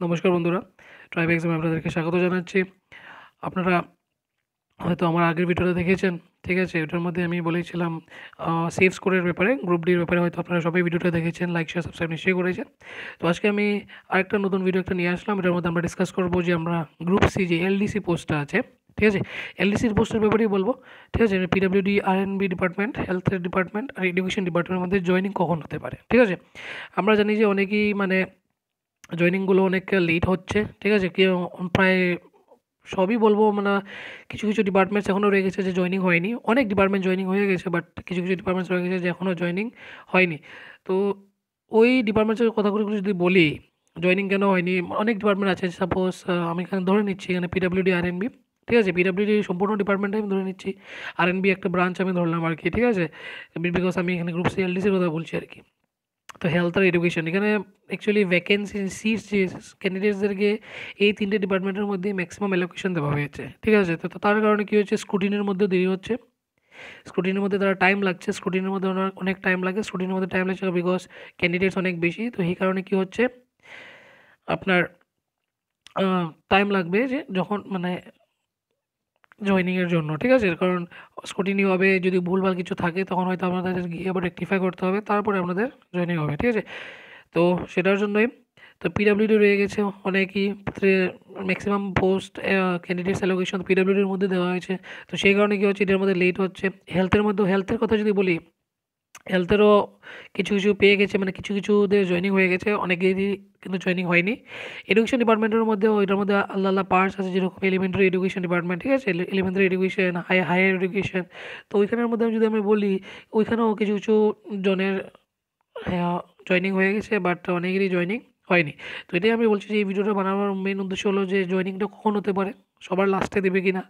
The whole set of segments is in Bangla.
নমস্কার বন্ধুরা, ট্রাইব এক্সামে আপনাদেরকে স্বাগত জানাচ্ছি। আপনারা হয়তো আমার আগের ভিডিওটা দেখেছেন, ঠিক আছে? ওটার মধ্যে আমি বলেছিলাম সেফ স্কোরের ব্যাপারে, গ্রুপ ডির ব্যাপারে হয়তো আপনারা সবাই ভিডিওটা দেখেছেন, লাইক, শেয়ার, সাবস্ক্রাইব নিশ্চয়ই করেছেন। তো আজকে আমি আরেকটা নতুন ভিডিও একটা নিয়ে আসলাম। এটার মধ্যে আমরা ডিসকাস করব যে আমরা গ্রুপ সি যে এলডিসি পোস্টটা আছে, ঠিক আছে? এলডিসির পোস্টের ব্যাপারেই বলবো, ঠিক আছে? পিডব্লিউডি, আরএনবি ডিপার্টমেন্ট, হেলথের ডিপার্টমেন্ট আর এডুকেশন ডিপার্টমেন্টের মধ্যে জয়েনিং কখন হতে পারে, ঠিক আছে? আমরা জানি যে অনেকেই জয়েনিংগুলো অনেক লেট হচ্ছে, ঠিক আছে? কেউ প্রায় সবই বলবো মানে কিছু কিছু ডিপার্টমেন্টস এখনও রয়ে গেছে যে জয়েনিং হয়নি। অনেক ডিপার্টমেন্ট জয়েনিং হয়ে গেছে, বাট কিছু কিছু ডিপার্টমেন্টস রয়ে গেছে যে এখনও জয়েনিং হয়নি। তো ওই ডিপার্টমেন্টসের কথাগুলো যদি বলি, জয়েনিং কেন হয়নি, অনেক ডিপার্টমেন্ট আছে। সাপোজ আমি এখানে ধরে নিচ্ছি, এখানে পিডব্লিউডি, আরএনবি, ঠিক আছে? পিডব্লিউডি সম্পূর্ণ ডিপার্টমেন্টে আমি ধরে নিচ্ছি, আরএনবি একটা ব্রাঞ্চ আমি ধরলাম আর কি, ঠিক আছে? বিকজ আমি এখানে গ্রুপ সি এলডিসির কথা বলছি আর কি। তো হেলথ আর এডুকেশন এখানে অ্যাকচুয়ালি ভ্যাকেন্সি সিটস যে ক্যান্ডিডেটসদেরকে এই তিনটে ডিপার্টমেন্টের মধ্যে ম্যাক্সিমাম অ্যালোকেশন দেওয়া হয়েছে, ঠিক আছে? তো তার কারণে কী হচ্ছে, স্ক্রুটিনের মধ্যে দেরি হচ্ছে, স্ক্রুটিনের মধ্যে তারা টাইম লাগছে, স্ক্রুটিনের মধ্যে ওনার অনেক টাইম লাগে, স্ক্রুটিনের মধ্যে টাইম লাগছে বিকজ ক্যান্ডিডেটস অনেক বেশি। তো এই কারণে কী হচ্ছে, আপনার টাইম লাগবে যে যখন জয়েনিংয়ের জন্য, ঠিক আছে? কারণ স্ক্রুটিনি হবে, যদি ভুলভাল কিছু থাকে তখন হয়তো আপনাদের গিয়ে আবার রেকটিফাই করতে হবে, তারপরে আপনাদের জয়েনিং হবে, ঠিক আছে? তো সেটার জন্যই তো পিডব্লিউডি রয়ে গেছে অনেকই, ম্যাক্সিমাম পোস্ট ক্যান্ডিডেটস অ্যালোকেশন পিডব্লিউডির মধ্যে দেওয়া হয়েছে। তো সেই কারণে কী হচ্ছে, এটার মধ্যে লেট হচ্ছে। হেলথের কথা যদি বলি, হেলথেরও কিছু কিছু পেয়ে গেছে, মানে কিছু কিছুদের জয়েনিং হয়ে গেছে, অনেকেরই কিন্তু জয়েনিং হয়নি। এডুকেশন ডিপার্টমেন্টের মধ্যেও এটার মধ্যে আলাদা আলাদা পার্টস আছে, যেরকম এলিমেন্টারি এডুকেশন ডিপার্টমেন্ট, ঠিক আছে? Elementary education, higher education. তো ওইখানের মধ্যে যদি আমি বলি, ওইখানেও কিছু কিছু জনের হ্যাঁ, জয়েনিং হয়ে গেছে, বাট অনেকেরই জয়েনিং হয়নি। তো এটাই আমি বলছি যে এই ভিডিওটা বানানোর মেইন উদ্দেশ্য হলো যে জয়েনিংটা কখন হতে পারে, সবার লাস্টে দেবে কিনা,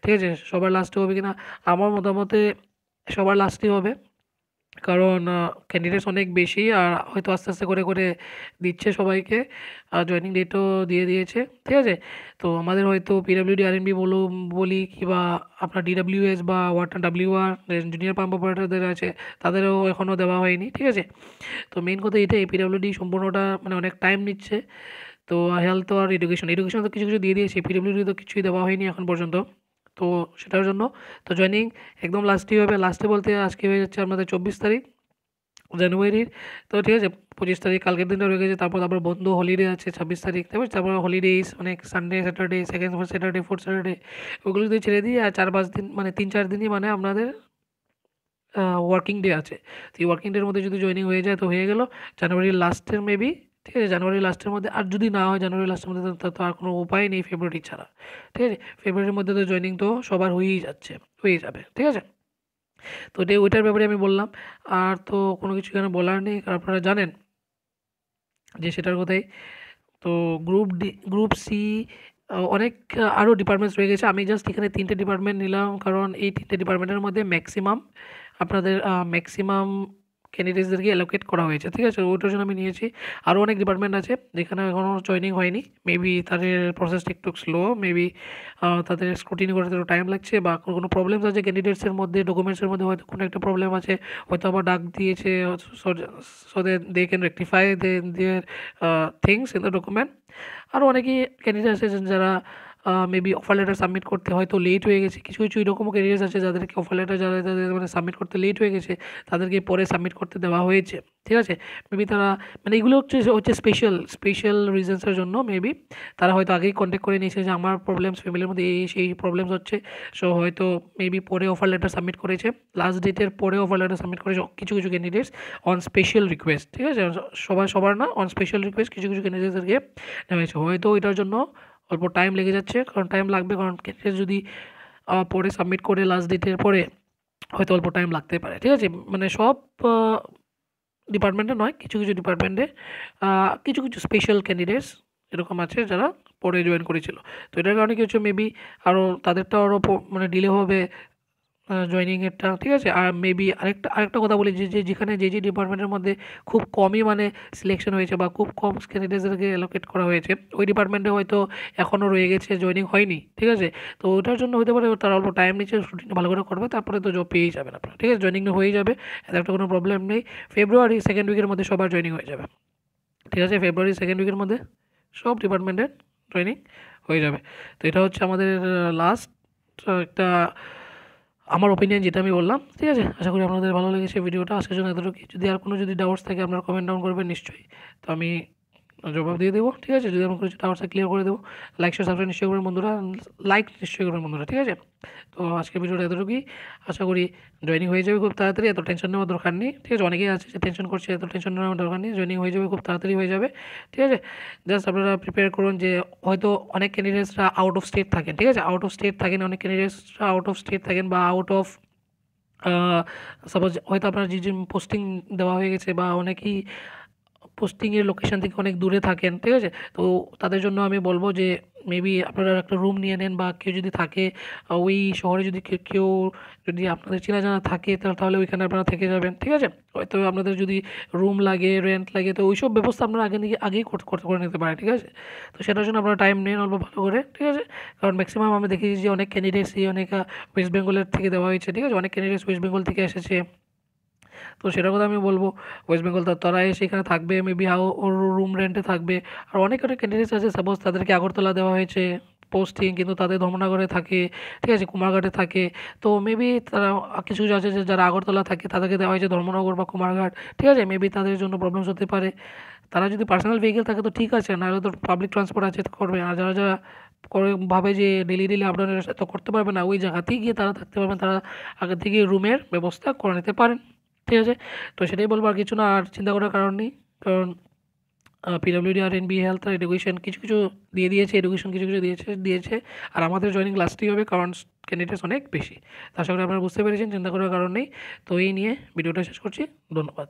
ঠিক আছে? সবার লাস্টে হবে কিনা, আমার মতামতে সবার লাস্টেই হবে। কারণ ক্যান্ডিডেটস অনেক বেশি, আর হয়তো আস্তে আস্তে করে করে দিচ্ছে সবাইকে, জয়েনিং ডেটও দিয়ে দিয়েছে, ঠিক আছে? তো আমাদের হয়তো পিডব্লিউডি, আরএনবি বলি, কিংবা আপনার ডিডব্লিউএস বা ওয়াটার ডাব্লিউআর জুনিয়র পাম্প অপারেটরদের আছে, তাদেরও এখনও দেওয়া হয়নি, ঠিক আছে? তো মেইন কথা এটাই, পিডব্লিউডি সম্পূর্ণটা মানে অনেক টাইম নিচ্ছে। তো হেলথ আর এডুকেশন তো কিছু কিছু দিয়ে দিয়েছে, পিডব্লিউডি তো কিছুই দেওয়া হয়নি এখন পর্যন্ত। তো সেটার জন্য তো জয়েনিং একদম লাস্টেই হবে, লাস্টে বলতে আজকে হয়ে যাচ্ছে আমাদের 24 তারিখ জানুয়ারির। তো ঠিক আছে, 25 তারিখ কালকের দিনটা রয়ে গেছে, তারপর আবার বন্ধ হলিডে আছে 26 তারিখ, তারপর হলিডেজ অনেক, Sunday, Saturday, second Saturday, fourth Saturday, ওগুলো যদি ছেড়ে দিই আর 4-5 দিন, মানে 3-4 দিনই মানে আপনাদের ওয়ার্কিং ডে আছে। তো এই ওয়ার্কিং ডের মধ্যে যদি জয়েনিং হয়ে যায় তো হয়ে গেল জানুয়ারির লাস্টের মেবি, ঠিক আছে? জানুয়ারির লাস্টের মধ্যে, আর যদি না হয় জানুয়ারির লাস্টের মধ্যে, তো আর কোনো উপায় নেই ফেব্রুয়ারি ছাড়া, ঠিক আছে? ফেব্রুয়ারির মধ্যে তো জয়েনিং তো সবার হয়েই যাবে, ঠিক আছে? তো ওইটার ব্যাপারে আমি বললাম। আর তো কোনো কিছু এখানে বলার নেই, কারণ আপনারা জানেন যে সেটার কথাই। তো গ্রুপ সি অনেক আরও ডিপার্টমেন্টস রয়ে গেছে। আমি জাস্ট এখানে 3টে ডিপার্টমেন্ট নিলাম, কারণ এই 3টে ডিপার্টমেন্টের মধ্যে ম্যাক্সিমাম ক্যান্ডিডেটসদেরকে অ্যালোকেট করা হয়েছে, ঠিক আছে? ওইটার জন্য আমি নিয়েছি। আরও অনেক ডিপার্টমেন্ট আছে যেখানে এখনও জয়েনিং হয়নি, মেবি তাদের প্রসেসটা একটু স্লো, মেবি তাদের স্ক্রুটিনি করতে একটু টাইম লাগছে, বা কোনো প্রবলেমস আছে ক্যান্ডিডেটসের মধ্যে, ডকুমেন্টসের মধ্যে হয়তো কোনো একটা প্রবলেম আছে, হয়তো আবার ডাক দিয়েছে, so they can rectify their things in the document. আরও অনেকেই ক্যান্ডিডেট আছে যারা মেবি অফার লেটার সাবমিট করতে হয়তো লেট হয়ে গেছে। কিছু কিছু এরকমও ক্যান্ডিডেটস আছে যাদেরকে অফার লেটার যাদের মানে সাবমিট করতে লেট হয়ে গেছে, তাদেরকে পরে সাবমিট করতে দেওয়া হয়েছে, ঠিক আছে? মেবি তারা মানে এগুলো হচ্ছে স্পেশাল রিজনসের জন্য, মেবি তারা হয়তো আগেই কন্ট্যাক্ট করে নিয়েছে যে আমার প্রবলেমস ফ্যামিলির মধ্যে এই সেই প্রবলেমস হচ্ছে, সো হয়তো মেবি পরে অফার লেটার সাবমিট করেছে, লাস্ট ডেটের পরে অফার লেটার সাবমিট করেছে কিছু কিছু ক্যান্ডিডেটস অন স্পেশাল সবার ঠিক আছে? সবার না, অন স্পেশাল রিকোয়েস্ট কিছু কিছু ক্যান্ডিডেটসদেরকে নেওয়া হয়েছে। হয়তো এটার জন্য অল্প টাইম লেগে যাচ্ছে, কারণ টাইম লাগবে, কারণ ক্যান্ডিডেট যদি পরে সাবমিট করে লাস্ট ডেটের পরে, হয়তো অল্প টাইম লাগতে পারে, ঠিক আছে? মানে সব ডিপার্টমেন্টে নয়, কিছু কিছু ডিপার্টমেন্টে কিছু কিছু স্পেশাল ক্যান্ডিডেটস এরকম আছে যারা পরে জয়েন করেছিল। তো এটার কারণে কি হচ্ছে, মেবি আরও তাদেরটা আরও মানে ডিলে হবে জয়েনিংয়েরটা, ঠিক আছে? আর মেবি আরেকটা কথা বলি, যেখানে যে ডিপার্টমেন্টের মধ্যে খুব কমই মানে সিলেকশন হয়েছে, বা খুব কম ক্যান্ডিডেটসদেরকে অ্যালোকেট করা হয়েছে, ওই ডিপার্টমেন্টে হয়তো এখনও রয়ে গেছে, জয়েনিং হয়নি, ঠিক আছে? তো ওটার জন্য হতে পারে তারা অল্প টাইম নিচ্ছে, রুটিনটা ভালো করে করবে, তারপরে তো জব পেয়েই যাবেন আপনারা, ঠিক আছে? জয়েনিং হয়ে যাবে, এত একটা কোনো প্রবলেম নেই। ফেব্রুয়ারি সেকেন্ড উইকের মধ্যে সবার জয়েনিং হয়ে যাবে, ঠিক আছে? ফেব্রুয়ারি সেকেন্ড উইকের মধ্যে সব ডিপার্টমেন্টের ট্রেনিং হয়ে যাবে। তো এটা হচ্ছে আমাদের লাস্ট একটা আমার ওপিনিয়ন যেটা আমি বললাম, ঠিক আছে? আশা করি আপনাদের ভালো লেগেছে ভিডিওটা। আজকের জন্য এতটুকুই। যদি আর কোনো ডাউটস থাকে আপনারা কমেন্ট ডাউন করবেন নিশ্চয়ই। তো আমি জবাব দিয়ে দেবো, ঠিক আছে? যদি আমার কিছু ডাউটস থাকে ক্লিয়ার করে দেবো। লাইক, শেয়ার, সাবস্ক্রাইব নিশ্চয়ই করবেন বন্ধুরা। লাইক নিশ্চয়ই করবেন বন্ধুরা, ঠিক আছে? তো আজকের ভিডিওটা এতটুকুই। আশা করি জয়েনিং হয়ে যাবে খুব তাড়াতাড়ি। এত টেনশন নেওয়ার দরকার নেই, ঠিক আছে? অনেকেই আছে যে টেনশন করছে, এত টেনশন নেওয়ার দরকার নেই। জয়েনিং হয়ে যাবে, খুব তাড়াতাড়ি হয়ে যাবে, ঠিক আছে? জাস্ট আপনারা প্রিপেয়ার করুন যে হয়তো অনেক ক্যান্ডিডেটসরা আউট অফ স্টেট থাকেন, ঠিক আছে? আউট অফ স্টেট থাকেন, অনেক ক্যান্ডিডেটসরা আউট অফ স্টেট থাকেন বা আউট অফ সাপোজ হয়তো আপনার যে পোস্টিং দেওয়া হয়ে গেছে বা অনেকেই পোস্টিংয়ের লোকেশন থেকে অনেক দূরে থাকেন, ঠিক আছে? তো তাদের জন্য আমি বলব যে মেবি আপনারা একটা রুম নিয়ে নেন বা কেউ যদি থাকে ওই শহরে, যদি কেউ যদি আপনাদের চেনা জানা থাকে তাহলে ওইখানে আপনারা থেকে যাবেন, ঠিক আছে? হয়তো আপনাদের যদি রুম লাগে, রেন্ট লাগে, তো ওইসব ব্যবস্থা আপনারা আগেই করে নিতে পারেন, ঠিক আছে? তো সেটার জন্য আপনারা টাইম নিন অল্প ভালো করে, ঠিক আছে? কারণ ম্যাক্সিমাম আমি দেখেছি যে অনেক ক্যান্ডিডেটসই অনেক ওয়েস্ট বেঙ্গলের থেকে দেওয়া হয়েছে, ঠিক আছে? অনেক ক্যান্ডিডেটস ওয়েস্ট বেঙ্গল থেকে এসেছে। তো সেটার কথা আমি বলব, ওয়েস্ট বেঙ্গল তারা এসে এখানে থাকবে, মেবি ওর রুম রেন্টে থাকবে। আর অনেক ক্যান্ডিডেটস আছে সাপোজ তাদেরকে আগরতলা দেওয়া হয়েছে পোস্টিং, কিন্তু তাদের ধর্মনগরে থাকে, ঠিক আছে? কুমারঘাটে থাকে। তো মেবি তারা কিছু আছে যে যারা আগরতলা থাকে তাদেরকে দেওয়া হয়েছে ধর্মনগর বা কুমারঘাট, ঠিক আছে? মেবি তাদের জন্য প্রবলেমস হতে পারে। তারা যদি পার্সোনাল ভেহিকেল থাকে তো ঠিক আছে, নাহলে তো পাবলিক ট্রান্সপোর্ট আছে তো করবে। আর যারা ভাবে যে ডেলি আপ ডাউনের তো করতে পারবে না, ওই জায়গাতেই গিয়ে তারা থাকতে পারবেন। তারা আগে থেকে রুমের ব্যবস্থা করে নিতে পারেন, ঠিক আছে? তো সেটাই বলবো, আর কিছু না। আর চিন্তা করার কারণ নেই, কারণ পিডব্লিউডি আর এনবি হেলথ আর এডুকেশন কিছু দিয়েছে, এডুকেশন কিছু দিয়েছে। আর আমাদের জয়েনিং লাস্টেই হবে, কারণ ক্যান্ডিডেটস অনেক বেশি। তো আশা করি আপনারা বুঝতে পেরেছেন, চিন্তা করার কারণ নেই। তো এই নিয়ে ভিডিওটা শেষ করছি। ধন্যবাদ।